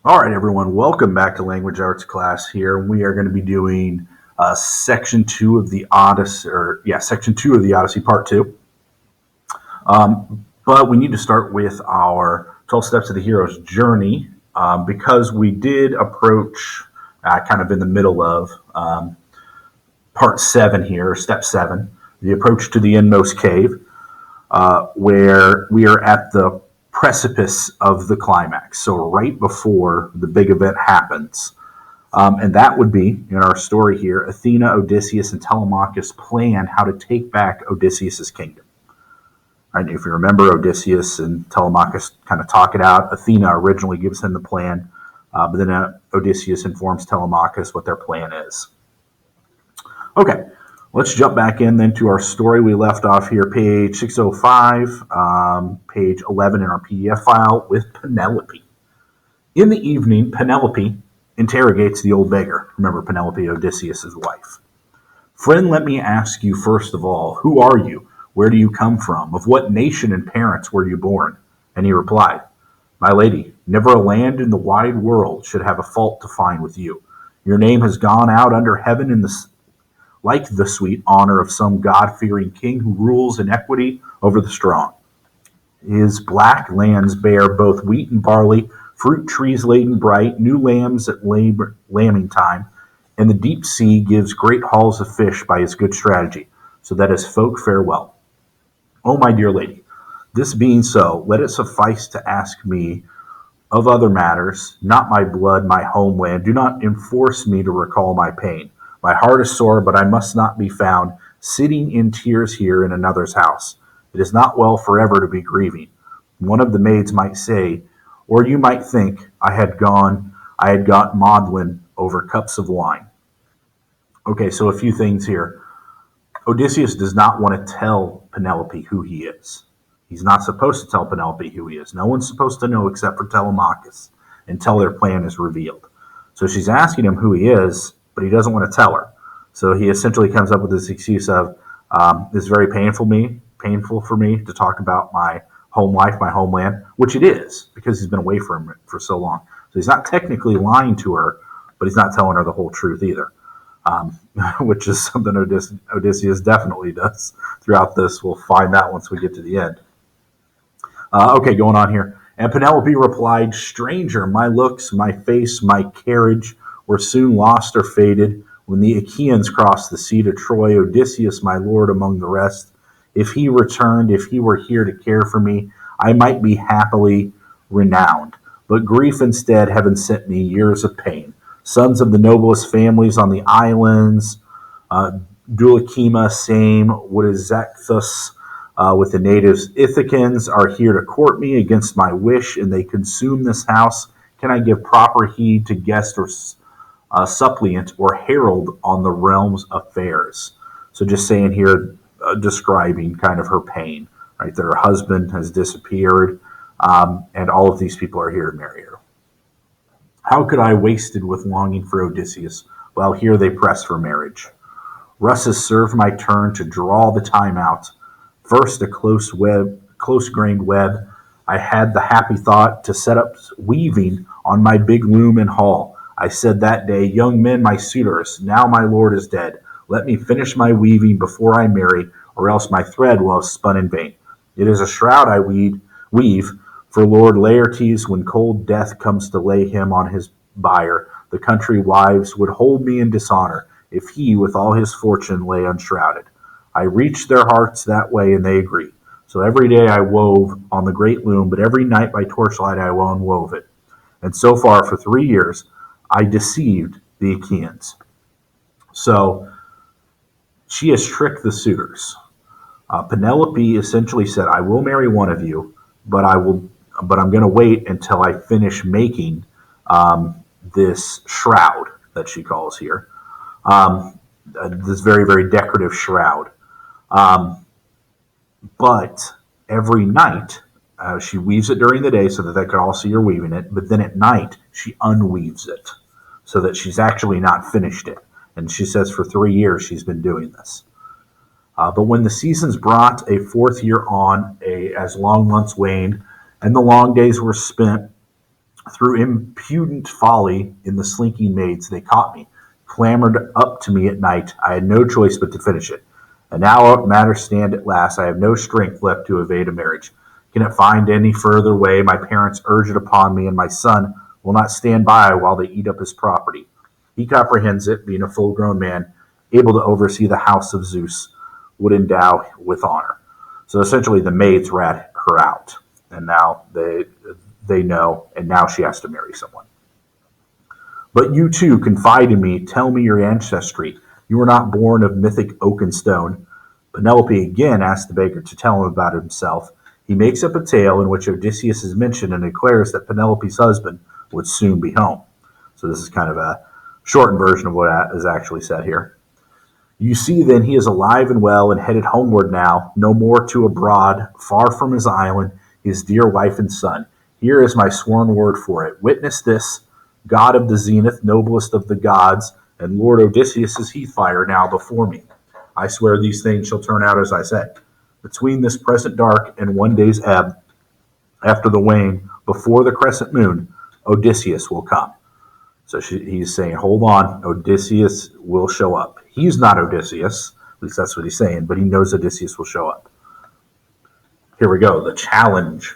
All right, everyone, welcome back to Language Arts class here. We are going to be doing section two of the Odyssey, section two of the Odyssey, part two. But we need to start with our 12 Steps of the Hero's Journey because we did approach kind of in the middle of part seven here, step seven, the approach to the inmost cave, where we are at the precipice of the climax. So, right before the big event happens. And that would be, in our story here, Athena, Odysseus, and Telemachus plan how to take back Odysseus's kingdom. Right? If you remember, Odysseus and Telemachus kind of talk it out. Athena originally gives him the plan, but then Odysseus informs Telemachus what their plan is. Okay, let's jump back in then to our story. We left off here, page 605, page 11 in our PDF file with Penelope. In the evening, Penelope interrogates the old beggar. Remember, Penelope, Odysseus' wife. Friend, let me ask you first of all, who are you? Where do you come from? Of what nation and parents were you born? And he replied, My lady, never a land in the wide world should have a fault to find with you. Your name has gone out under heaven like the sweet honor of some God-fearing king who rules in equity over the strong. His black lands bear both wheat and barley, fruit trees laden bright, new lambs at lambing time, and the deep sea gives great hauls of fish by his good strategy, so that his folk fare well. Oh, my dear lady, this being so, let it suffice to ask me of other matters, not my blood, my homeland. Do not enforce me to recall my pain. My heart is sore, but I must not be found sitting in tears here in another's house. It is not well forever to be grieving. One of the maids might say, or you might think I had got maudlin over cups of wine. Okay, so a few things here. Odysseus does not want to tell Penelope who he is. He's not supposed to tell Penelope who he is. No one's supposed to know except for Telemachus until their plan is revealed. So she's asking him who he is, but he doesn't want to tell her. So he essentially comes up with this excuse of, it's very painful for me to talk about my home life, my homeland, which it is because he's been away from it for so long. So he's not technically lying to her, but he's not telling her the whole truth either, which is something Odysseus definitely does throughout this. We'll find that once we get to the end. Okay, going on here. And Penelope replied, Stranger, my looks, my face, my carriage were soon lost or faded when the Achaeans crossed the sea to Troy. Odysseus, my lord, among the rest. If he returned, if he were here to care for me, I might be happily renowned. But grief instead, heaven sent me years of pain. Sons of the noblest families on the islands, Dulacima, same, what is Zacthus, with the natives Ithacans are here to court me against my wish, and they consume this house. Can I give proper heed to guest or suppliant or herald on the realm's affairs? So just saying here, describing kind of her pain, right? That her husband has disappeared, and all of these people are here to marry her. How could I wasted with longing for Odysseus, while here they press for marriage? Russ has served my turn to draw the time out. First, a close-grained web. I had the happy thought to set up weaving on my big loom in hall. I said that day, Young men, my suitors, now my lord is dead. Let me finish my weaving before I marry, or else my thread will have spun in vain. It is a shroud I weave for Lord Laertes when cold death comes to lay him on his bier. The country wives would hold me in dishonor if he, with all his fortune, lay unshrouded. I reached their hearts that way, and they agree. So every day I wove on the great loom, but every night by torchlight I unwove it. And so far, for 3 years, I deceived the Achaeans. So she has tricked the suitors. Penelope essentially said, "I will marry one of you, but I'm going to wait until I finish making this shroud that she calls here, this very, very decorative shroud." But every night, she weaves it during the day so that they could all see her weaving it. But then at night, she unweaves it so that she's actually not finished it. And she says for 3 years she's been doing this. But when the seasons brought a fourth year on, as long months waned, and the long days were spent Through impudent folly in the slinking maids, they caught me, clambered up to me at night. I had no choice but to finish it. And now matters stand at last. I have no strength left to evade a marriage. Cannot find any further way. My parents urge it upon me, and my son will not stand by while they eat up his property. He comprehends it, being a full grown man, able to oversee the house of Zeus, would endow with honor. So essentially, the maids rat her out, and now they know, and now she has to marry someone. But you too, confide in me, tell me your ancestry. You were not born of mythic oak and stone. Penelope again asks the beggar to tell him about himself. He makes up a tale in which Odysseus is mentioned and declares that Penelope's husband would soon be home. So this is kind of a shortened version of what is actually said here. You see, then, he is alive and well and headed homeward now, no more to abroad, far from his island, his dear wife and son. Here is my sworn word for it. Witness this, God of the zenith, noblest of the gods, and Lord Odysseus is Heathfire now before me. I swear these things shall turn out as I said. Between this present dark and one day's ebb, after the wane, before the crescent moon, Odysseus will come. So he's saying, hold on, Odysseus will show up. He's not Odysseus, at least that's what he's saying, but he knows Odysseus will show up. Here we go, the challenge.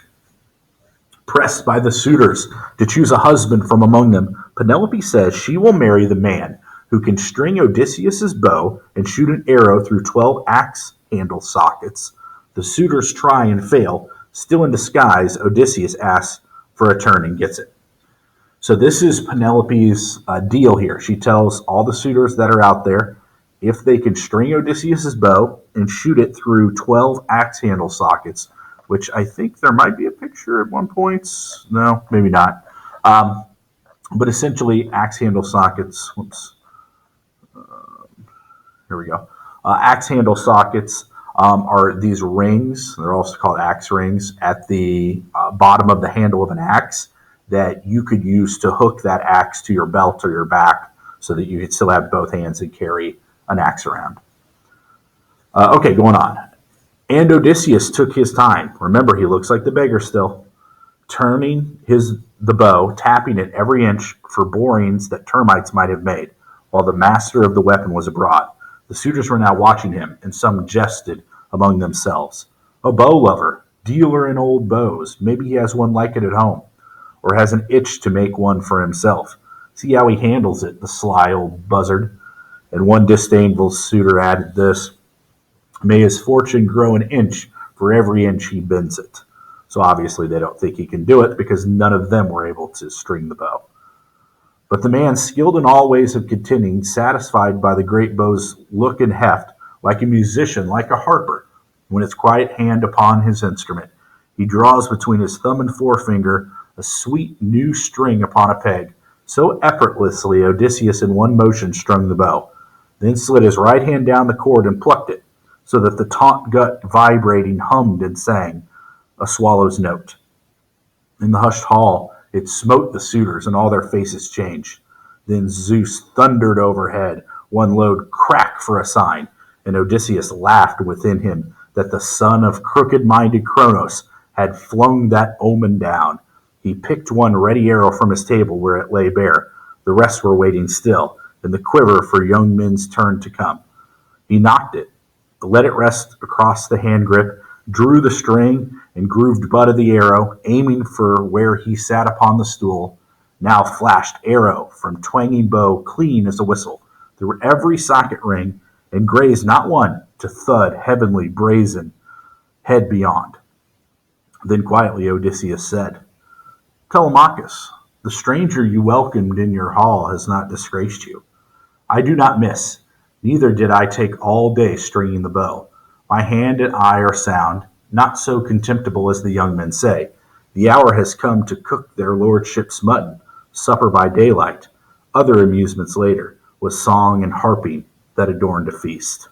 Pressed by the suitors to choose a husband from among them, Penelope says she will marry the man who can string Odysseus's bow and shoot an arrow through 12 axe handle sockets. The suitors try and fail. Still in disguise, Odysseus asks for a turn and gets it. So this is Penelope's deal here. She tells all the suitors that are out there, if they can string Odysseus's bow and shoot it through 12 axe handle sockets, which I think there might be a picture at one point. No, maybe not. But essentially, axe handle sockets. Whoops. Here we go. Axe handle sockets are these rings. They're also called axe rings at the bottom of the handle of an axe that you could use to hook that axe to your belt or your back so that you could still have both hands and carry an axe around. Okay, going on. And Odysseus took his time. Remember, he looks like the beggar still. Turning the bow, tapping it every inch for borings that termites might have made, while the master of the weapon was abroad. The suitors were now watching him, and some jested among themselves. A bow lover, dealer in old bows. Maybe he has one like it at home, or has an itch to make one for himself. See how he handles it, the sly old buzzard. And one disdainful suitor added this, may his fortune grow an inch for every inch he bends it. So obviously they don't think he can do it because none of them were able to string the bow. But the man, skilled in all ways of contending, satisfied by the great bow's look and heft, like a musician, like a harper, when its quiet hand upon his instrument, he draws between his thumb and forefinger a sweet new string upon a peg. So effortlessly Odysseus in one motion strung the bow, then slid his right hand down the cord and plucked it, so that the taut gut vibrating hummed and sang a swallow's note. In the hushed hall, it smote the suitors, and all their faces changed. Then Zeus thundered overhead, one load crack for a sign, and Odysseus laughed within him that the son of crooked-minded Kronos had flung that omen down. He picked one ready arrow from his table where it lay bare. The rest were waiting still, in the quiver for young men's turn to come. He knocked it, let it rest across the hand grip, drew the string and grooved butt of the arrow, aiming for where he sat upon the stool. Now flashed arrow from twanging bow clean as a whistle, through every socket ring, and grazed not one to thud heavenly brazen head beyond. Then quietly Odysseus said, Telemachus, the stranger you welcomed in your hall has not disgraced you. I do not miss, neither did I take all day stringing the bow. My hand and eye are sound, not so contemptible as the young men say. The hour has come to cook their lordship's mutton, supper by daylight, other amusements later, with song and harping that adorned a feast.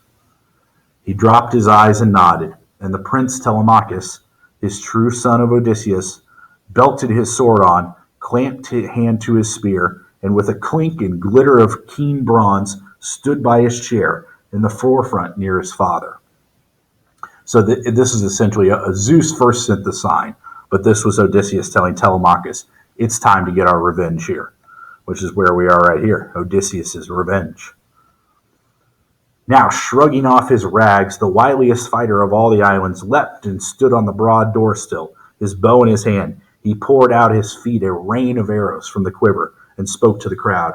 He dropped his eyes and nodded, and the prince Telemachus, his true son of Odysseus, belted his sword on, clamped his hand to his spear, and with a clink and glitter of keen bronze, stood by his chair in the forefront near his father. So this is essentially Zeus first sent the sign, but this was Odysseus telling Telemachus, It's time to get our revenge here, which is where we are right here. Odysseus' revenge. Now, shrugging off his rags, the wiliest fighter of all the islands leapt and stood on the broad door sill, his bow in his hand. He poured out his feet a rain of arrows from the quiver and spoke to the crowd.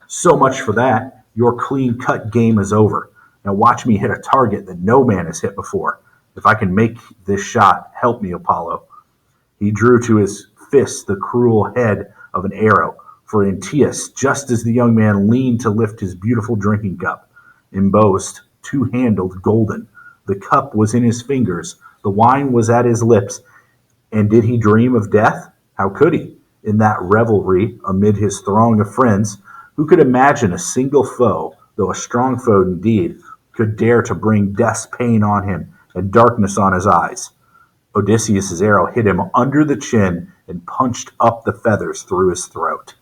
So much for that. Your clean-cut game is over. Now watch me hit a target that no man has hit before. If I can make this shot, help me, Apollo. He drew to his fist the cruel head of an arrow for Antaeus, just as the young man leaned to lift his beautiful drinking cup, embossed, two-handled, golden. The cup was in his fingers, the wine was at his lips, and did he dream of death? How could he? In that revelry, amid his throng of friends, who could imagine a single foe, though a strong foe indeed, could dare to bring death's pain on him and darkness on his eyes? Odysseus' arrow hit him under the chin and punched up the feathers through his throat.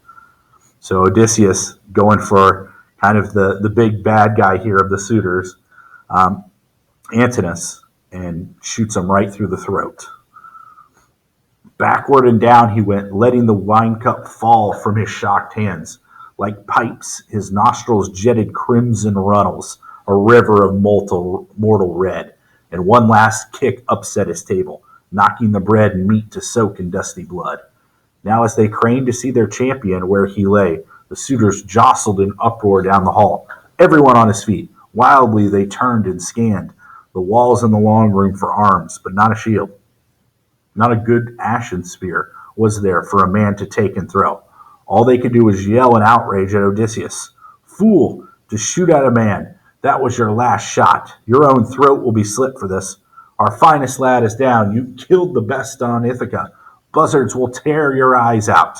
So Odysseus, going for kind of the big bad guy here of the suitors, Antinous, and shoots him right through the throat. Backward and down he went, letting the wine cup fall from his shocked hands. Like pipes, his nostrils jetted crimson runnels, a river of mortal red, and one last kick upset his table, knocking the bread and meat to soak in dusty blood. Now as they craned to see their champion where he lay, the suitors jostled in uproar down the hall, everyone on his feet. Wildly they turned and scanned the walls in the long room for arms, but not a shield. Not a good ashen spear was there for a man to take and throw. All they could do was yell in outrage at Odysseus. Fool, to shoot at a man. That was your last shot. Your own throat will be slit for this. Our finest lad is down. You killed the best on Ithaca. Buzzards will tear your eyes out.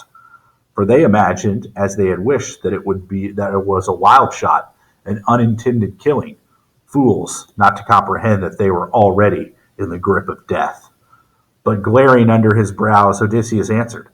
For they imagined, as they had wished, that it was a wild shot, an unintended killing. Fools, not to comprehend that they were already in the grip of death. But glaring under his brows, Odysseus answered,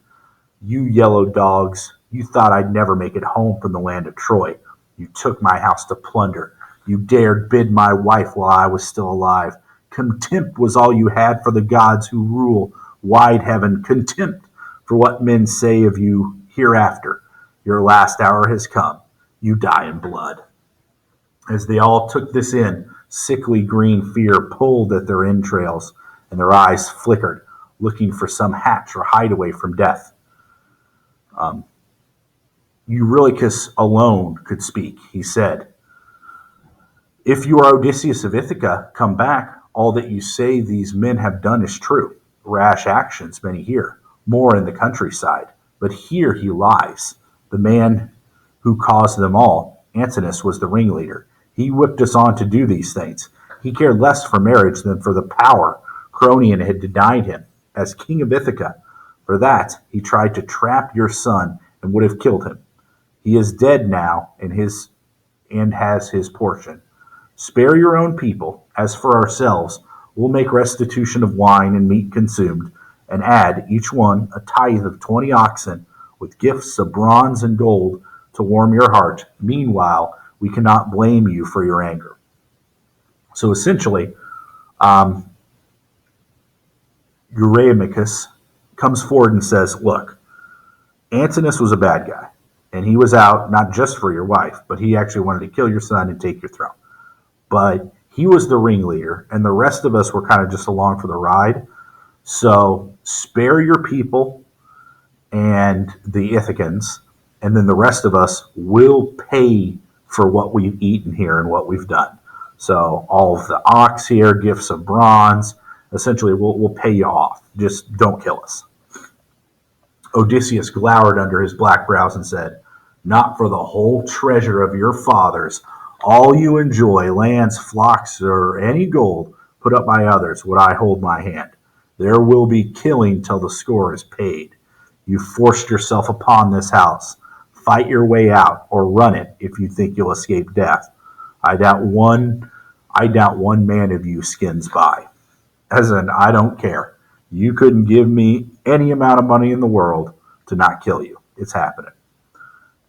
You yellow dogs, you thought I'd never make it home from the land of Troy. You took my house to plunder. You dared bid my wife while I was still alive. Contempt was all you had for the gods who rule wide heaven. Contempt for what men say of you hereafter. Your last hour has come. You die in blood. As they all took this in, sickly green fear pulled at their entrails, and their eyes flickered, looking for some hatch or hideaway from death. Eurylochus alone could speak. He said, If you are Odysseus of Ithaca, come back. All that you say these men have done is true. Rash actions many here, more in the countryside. But here he lies. The man who caused them all, Antinous, was the ringleader. He whipped us on to do these things. He cared less for marriage than for the power Cronion had denied him as king of Ithaca. For that, he tried to trap your son and would have killed him. He is dead now and has his portion. Spare your own people. As for ourselves, we'll make restitution of wine and meat consumed, and add, each one, a tithe of 20 oxen, with gifts of bronze and gold to warm your heart. Meanwhile, we cannot blame you for your anger. So essentially, Eurymachus comes forward and says, Look, Antinous was a bad guy, and he was out not just for your wife, but he actually wanted to kill your son and take your throne. But he was the ringleader, and the rest of us were kind of just along for the ride. So spare your people and the Ithacans, and then the rest of us will pay for what we've eaten here and what we've done. So all of the ox here, gifts of bronze, essentially we'll pay you off. Just don't kill us. Odysseus glowered under his black brows and said, Not for the whole treasure of your fathers, all you enjoy, lands, flocks, or any gold put up by others, would I hold my hand. There will be killing till the score is paid. You forced yourself upon this house. Fight your way out, or run it if you think you'll escape death. I doubt one man of you skins by. As in, I don't care. You couldn't give me any amount of money in the world to not kill you. It's happening.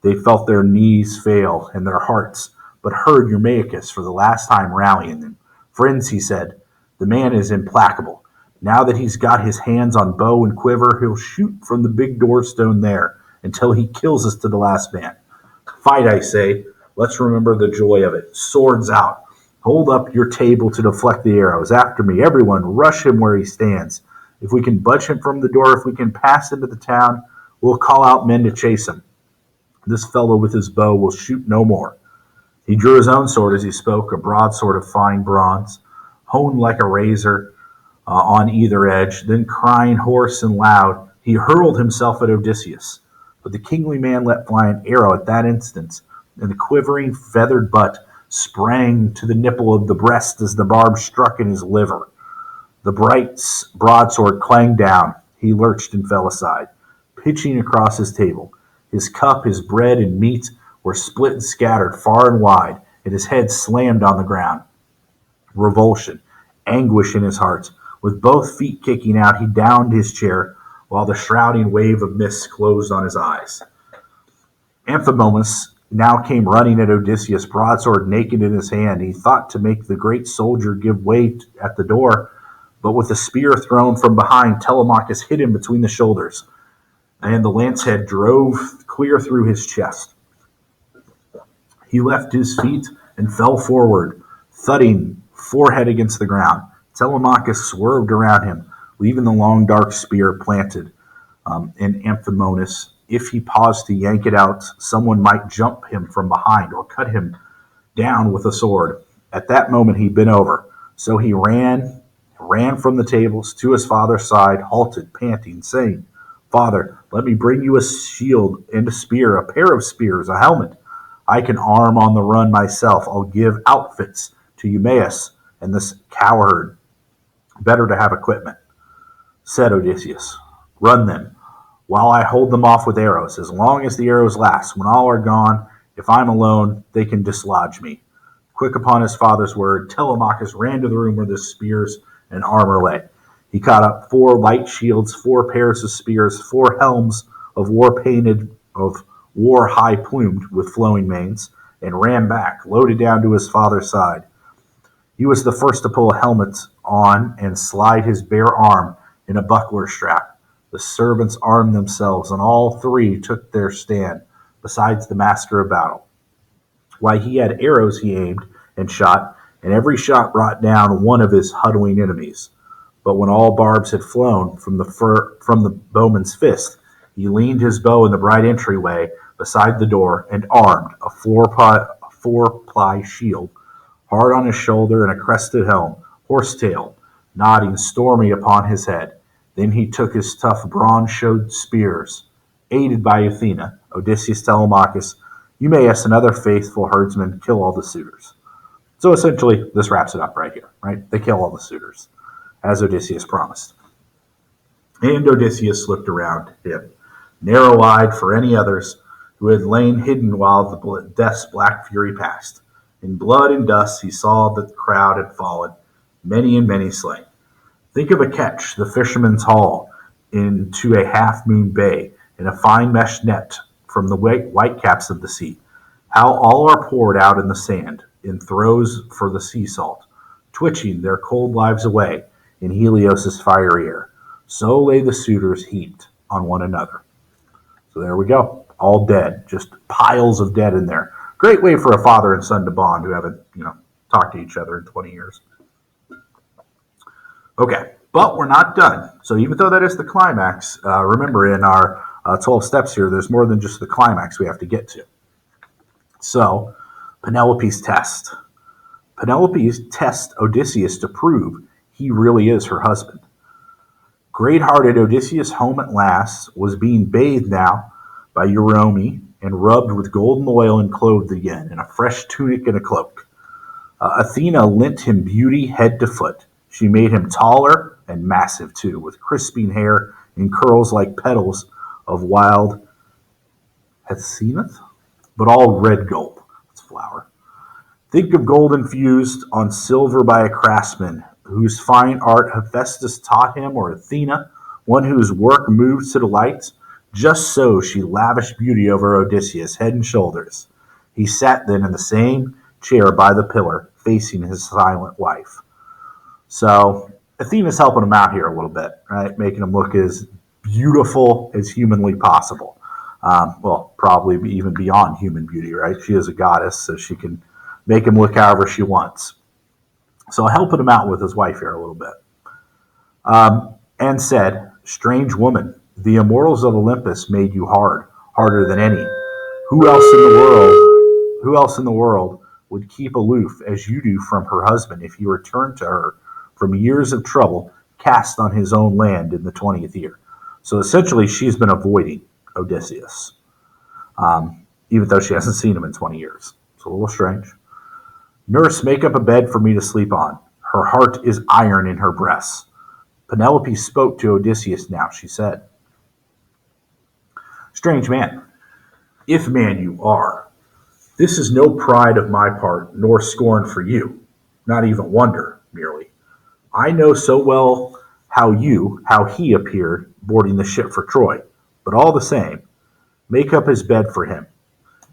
They felt their knees fail and their hearts, but heard Eurymachus for the last time rallying them. Friends, he said, the man is implacable. Now that he's got his hands on bow and quiver, he'll shoot from the big doorstone there until he kills us to the last man. Fight, I say. Let's remember the joy of it. Swords out. Hold up your table to deflect the arrows. After me, everyone, rush him where he stands. If we can budge him from the door, if we can pass into the town, we'll call out men to chase him. This fellow with his bow will shoot no more. He drew his own sword as he spoke, a broadsword of fine bronze, honed like a razor on either edge. Then, crying hoarse and loud, he hurled himself at Odysseus. But the kingly man let fly an arrow at that instant, and the quivering feathered butt sprang to the nipple of the breast as the barb struck in his liver. The bright broadsword clanged down. He lurched and fell aside, pitching across his table. His cup, his bread, and meat were split and scattered far and wide, and his head slammed on the ground. Revulsion, anguish in his heart. With both feet kicking out, he downed his chair, while the shrouding wave of mist closed on his eyes. Amphipolis now came running at Odysseus, broadsword naked in his hand. He thought to make the great soldier give way at the door, but with a spear thrown from behind, Telemachus hit him between the shoulders, and the lance head drove clear through his chest. He left his feet and fell forward, thudding forehead against the ground. Telemachus swerved around him, leaving the long dark spear planted in Amphipolis. If he paused to yank it out, someone might jump him from behind or cut him down with a sword. At that moment he bent over, so he ran from the tables to his father's side, halted, panting, saying, "Father, let me bring you a shield and a spear, a pair of spears, a helmet. I can arm on the run myself. I'll give outfits to Eumaeus and this cowherd. Better to have equipment." Said Odysseus, "Run then, while I hold them off with arrows, as long as the arrows last. When all are gone, if I'm alone, they can dislodge me." Quick upon his father's word, Telemachus ran to the room where the spears and armor lay. He caught up 4 light shields, 4 pairs of spears, 4 helms of war high plumed with flowing manes, and ran back, loaded down to his father's side. He was the first to pull a helmet on and slide his bare arm in a buckler strap. The servants armed themselves, and all 3 took their stand, besides the master of battle. Why, he had arrows he aimed and shot, and every shot brought down one of his huddling enemies. But when all barbs had flown from the bowman's fist, he leaned his bow in the bright entryway beside the door, and armed a 4-ply shield, hard on his shoulder, and a crested helm, horsetail, nodding stormy upon his head. Then he took his tough bronze-shod spears, aided by Athena, Odysseus, Telemachus, Eumaeus, and other faithful herdsmen, kill all the suitors. So essentially, this wraps it up right here, right? They kill all the suitors, as Odysseus promised. And Odysseus looked around him, narrow-eyed for any others who had lain hidden while the death's black fury passed. In blood and dust he saw that the crowd had fallen, many and many slain. Think of a catch the fisherman's haul into a half-moon bay in a fine mesh net from the white caps of the sea. How all are poured out in the sand, in throes for the sea salt, twitching their cold lives away in Helios's fiery air. So lay the suitors heaped on one another. So there we go. All dead. Just piles of dead in there. Great way for a father and son to bond who haven't, talked to each other in 20 years. Okay, but we're not done. So even though that is the climax, remember in our 12 steps here, there's more than just the climax we have to get to. So, Penelope's test. Penelope tests Odysseus to prove he really is her husband. Great-hearted Odysseus, home at last, was being bathed now by Euryome and rubbed with golden oil and clothed again in a fresh tunic and a cloak. Athena lent him beauty head to foot. She made him taller and massive, too, with crisping hair and curls like petals of wild hyacinth, but all red gold. It's flower. Think of gold infused on silver by a craftsman, whose fine art Hephaestus taught him, or Athena, one whose work moves to the light. Just so she lavished beauty over Odysseus, head and shoulders. He sat then in the same chair by the pillar, facing his silent wife. So Athena's helping him out here a little bit, right? Making him look as beautiful as humanly possible. Well, probably even beyond human beauty, right? She is a goddess, so she can make him look however she wants. So helping him out with his wife here a little bit. And said, "Strange woman, the immortals of Olympus made you hard, harder than any. Who else in the world, who else in the world would keep aloof as you do from her husband if you returned to her from years of trouble cast on his own land in the 20th year?" So essentially, she's been avoiding Odysseus, even though she hasn't seen him in 20 years. It's a little strange. "Nurse, make up a bed for me to sleep on. Her heart is iron in her breasts." Penelope spoke to Odysseus now. She said, "Strange man, if man you are, this is no pride of my part, nor scorn for you, not even wonder, merely. I know so well how he appeared boarding the ship for Troy, but all the same, make up his bed for him.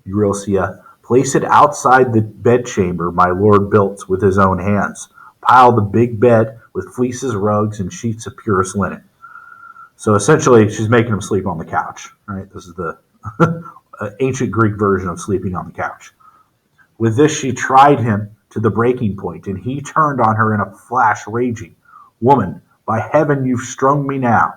Eurycleia, place it outside the bedchamber my lord built with his own hands. Pile the big bed with fleeces, rugs, and sheets of purest linen." So essentially, she's making him sleep on the couch, right? This is the ancient Greek version of sleeping on the couch. With this, she tried him to the breaking point, and he turned on her in a flash, raging, "Woman, by heaven, you've strung me now.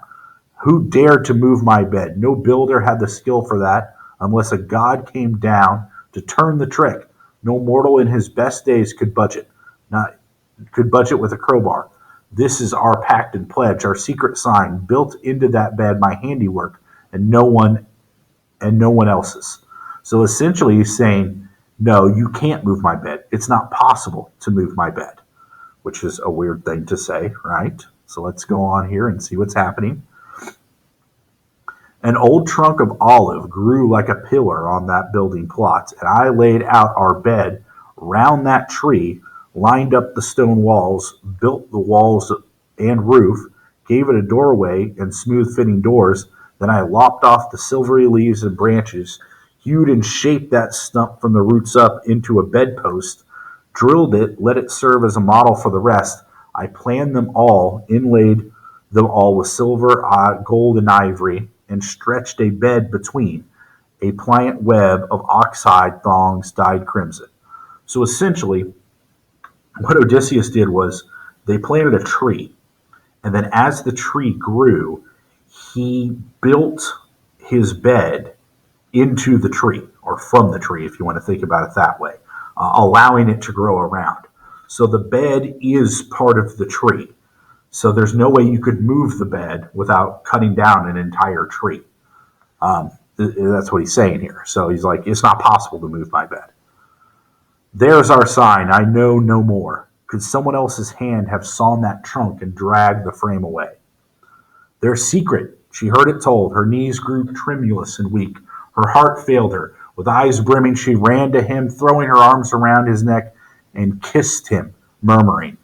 Who dared to move my bed? No builder had the skill for that, unless a god came down to turn the trick. No mortal in his best days could budget with a crowbar. This is our pact and pledge, our secret sign, built into that bed, my handiwork, and no one else's." So essentially, he's saying, "No, you can't move my bed. It's not possible to move my bed," which is a weird thing to say, right? So let's go on here and see what's happening. "An old trunk of olive grew like a pillar on that building plot, and I laid out our bed round that tree, lined up the stone walls, built the walls and roof, gave it a doorway and smooth-fitting doors. Then I lopped off the silvery leaves and branches, hewed and shaped that stump from the roots up into a bedpost, drilled it, let it serve as a model for the rest. I planned them all, inlaid them all with silver, gold, and ivory, and stretched a bed between, a pliant web of oxhide thongs dyed crimson." So essentially, what Odysseus did was they planted a tree, and then as the tree grew, he built his bed into the tree, or from the tree, if you want to think about it that way, allowing it to grow around. So the bed is part of the tree. So there's no way you could move the bed without cutting down an entire tree. That's what he's saying here. So he's like, it's not possible to move my bed. "There's our sign. I know no more. Could someone else's hand have sawn that trunk and dragged the frame away? Their secret." She heard it told. Her knees grew tremulous and weak. Her heart failed her. With eyes brimming, she ran to him, throwing her arms around his neck, and kissed him, murmuring.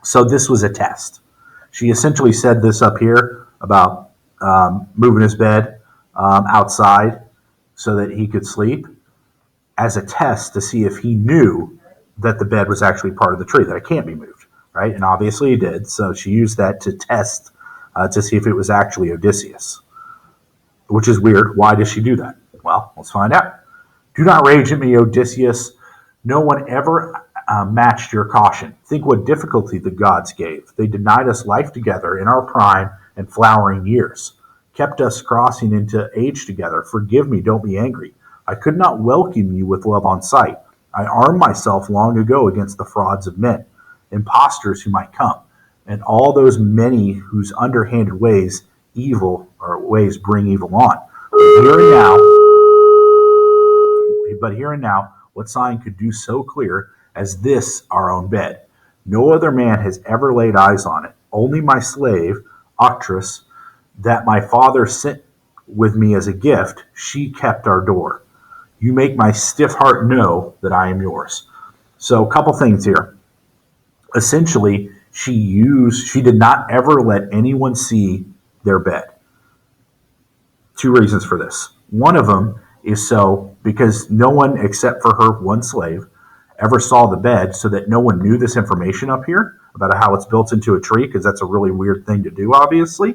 So this was a test. She essentially said this up here about moving his bed outside so that he could sleep, as a test to see if he knew that the bed was actually part of the tree, that it can't be moved, right? And obviously he did. So she used that to test to see if it was actually Odysseus, which is weird. Why does she do that? Well, let's find out. "Do not rage at me, Odysseus. No one ever matched your caution. Think what difficulty the gods gave. They denied us life together in our prime and flowering years, kept us crossing into age together. Forgive me, don't be angry. I could not welcome you with love on sight. I armed myself long ago against the frauds of men, impostors who might come, and all those many whose underhanded ways bring evil on. But here and now, what sign could do so clear as this our own bed? No other man has ever laid eyes on it. Only my slave, Octrus, that my father sent with me as a gift, she kept our door. You make my stiff heart know that I am yours." So a couple things here. Essentially, she did not ever let anyone see their bed. Two reasons for this. One of them is because no one except for her one slave ever saw the bed, so that no one knew this information up here about how it's built into a tree, because that's a really weird thing to do, obviously.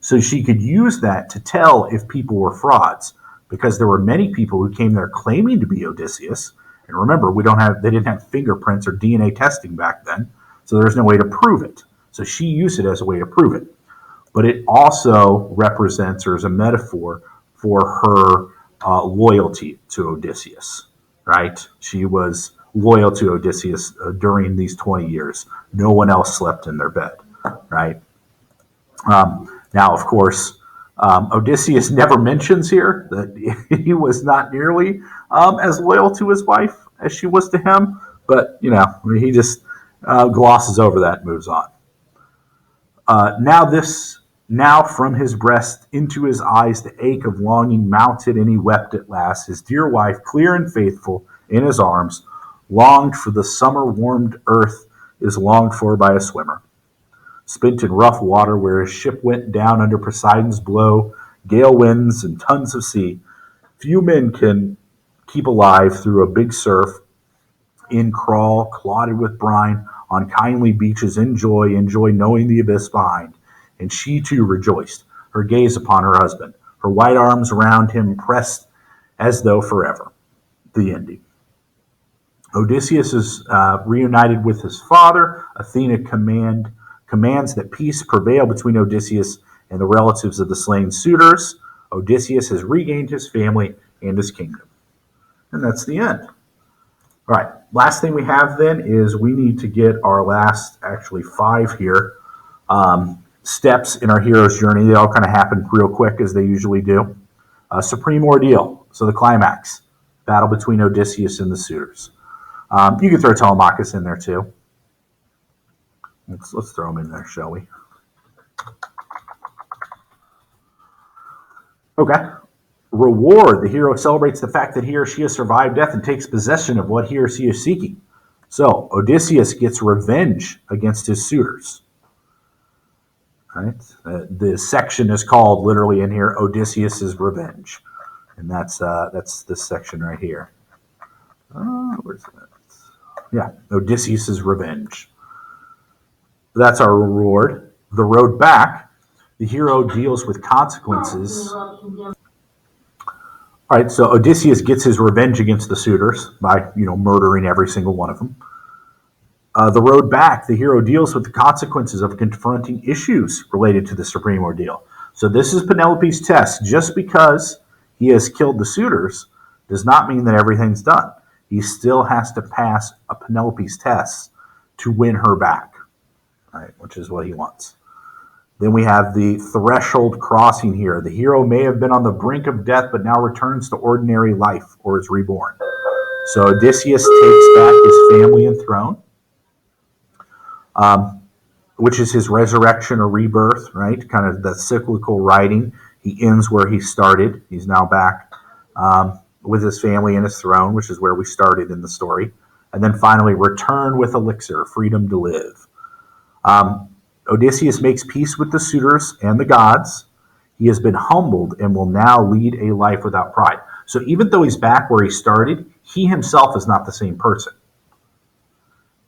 So she could use that to tell if people were frauds, because there were many people who came there claiming to be Odysseus. And remember, they didn't have fingerprints or DNA testing back then, so there's no way to prove it. So she used it as a way to prove it. But it also represents, or is a metaphor for her loyalty to Odysseus, right? She was loyal to Odysseus during these 20 years. No one else slept in their bed, right? Now, of course, Odysseus never mentions here that he was not nearly as loyal to his wife as she was to him, but, he just glosses over that and moves on. Now from his breast into his eyes the ache of longing mounted, and he wept at last. His dear wife, clear and faithful, in his arms, longed for the summer-warmed earth is longed for by a swimmer. Spent in rough water where his ship went down under Poseidon's blow, gale winds and tons of sea. Few men can keep alive through a big surf, in crawl, clotted with brine, on kindly beaches, enjoy knowing the abyss behind. And she too rejoiced, her gaze upon her husband, her white arms around him pressed as though forever. The ending. Odysseus is reunited with his father. Athena commands that peace prevail between Odysseus and the relatives of the slain suitors. Odysseus has regained his family and his kingdom. And that's the end. All right, last thing we have then is we need to get our last, actually 5 here, steps in our hero's journey. They all kind of happen real quick, as they usually do. Supreme ordeal, so the climax, battle between Odysseus and the suitors. You can throw Telemachus in there too. Let's throw him in there, shall we? Okay. Reward. The hero celebrates the fact that he or she has survived death and takes possession of what he or she is seeking. So Odysseus gets revenge against his suitors. Right? The section is called, literally in here, Odysseus's Revenge. And that's this section right here. Where's that? Yeah, Odysseus's Revenge. That's our reward. The road back, the hero deals with consequences. All right, so Odysseus gets his revenge against the suitors by, murdering every single one of them. The road back, the hero deals with the consequences of confronting issues related to the supreme ordeal. So this is Penelope's test. Just because he has killed the suitors does not mean that everything's done. He still has to pass a Penelope's test to win her back, right? Which is what he wants. Then we have the threshold crossing here. The hero may have been on the brink of death, but now returns to ordinary life or is reborn. So Odysseus takes back his family and throne, which is his resurrection or rebirth, right? Kind of the cyclical writing. He ends where he started. He's now back with his family and his throne, which is where we started in the story. And then finally, return with elixir, freedom to live. Odysseus makes peace with the suitors and the gods. He has been humbled and will now lead a life without pride. So even though he's back where he started, he himself is not the same person,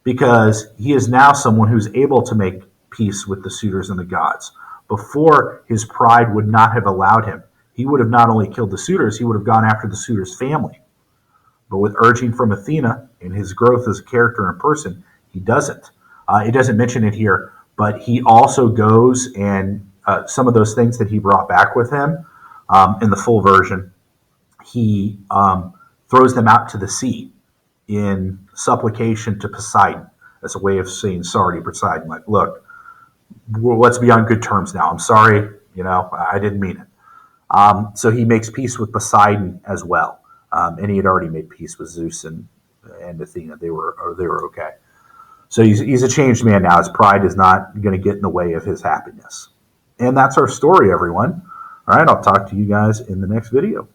because he is now someone who's able to make peace with the suitors and the gods. Before, his pride would not have allowed him. He would have not only killed the suitors, he would have gone after the suitors' family. But with urging from Athena and his growth as a character and person, he doesn't. It doesn't mention it here, but he also goes and some of those things that he brought back with him in the full version, he throws them out to the sea in supplication to Poseidon as a way of saying sorry to Poseidon. Like, look, let's be on good terms now. I'm sorry, I didn't mean it. So he makes peace with Poseidon as well. And he had already made peace with Zeus and Athena. They were okay. So he's a changed man now. His pride is not going to get in the way of his happiness. And that's our story, everyone. All right, I'll talk to you guys in the next video.